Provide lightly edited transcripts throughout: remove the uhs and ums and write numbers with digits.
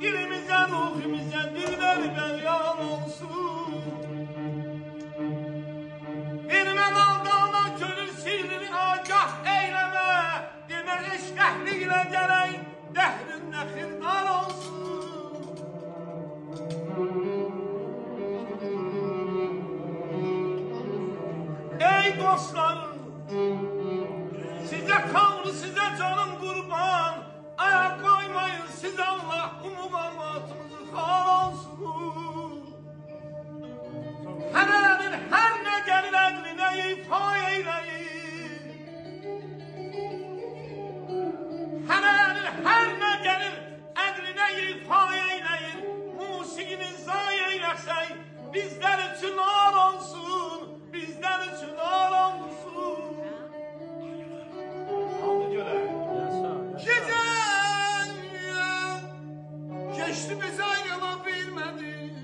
Dilimize, ruhimize dilber beyan olsun. Vermem aldana gönül sirrini agah eyleme. Deme eşk ehliyle gerek dehrinde hirdar olsun. Ey dostlarım, size kanlı, size canım kurban. Ayak koymayın siz Allah umumatınızı hal olsun. Hemenin her ne gelir edline ifa eyleyin. Hemenin her ne gelir edline ifa eyleyin. Musikini zayi eyleşey bizler için ağır olsun. Bizler için ağır olsun. Aldı göre. Gece geçti biz ayrılabilmedik.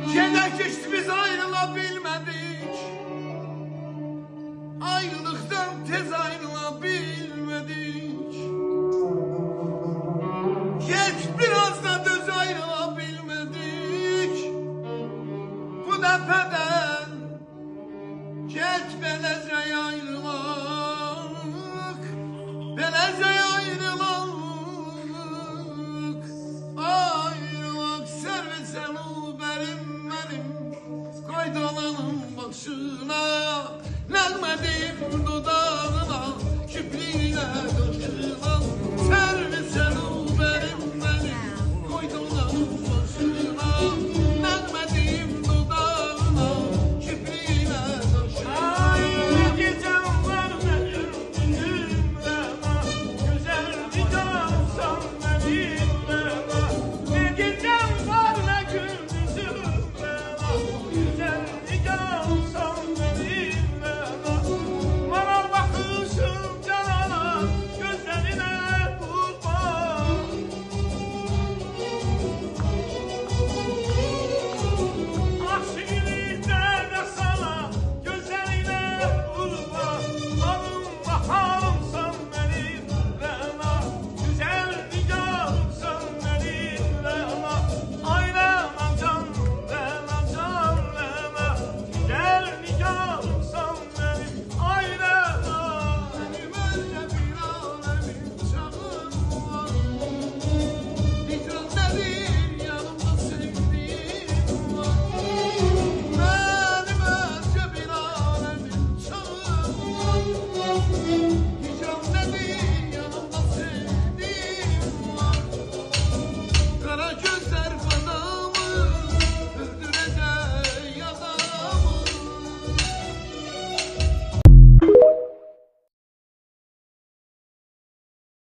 Gece geçti biz ayrılabilmedik. Ayrılıktan tez ayrılabilmedik. Geç biraz da düz ayrılabilmedik. Bu defeden geç beleze ayrılak. Beleze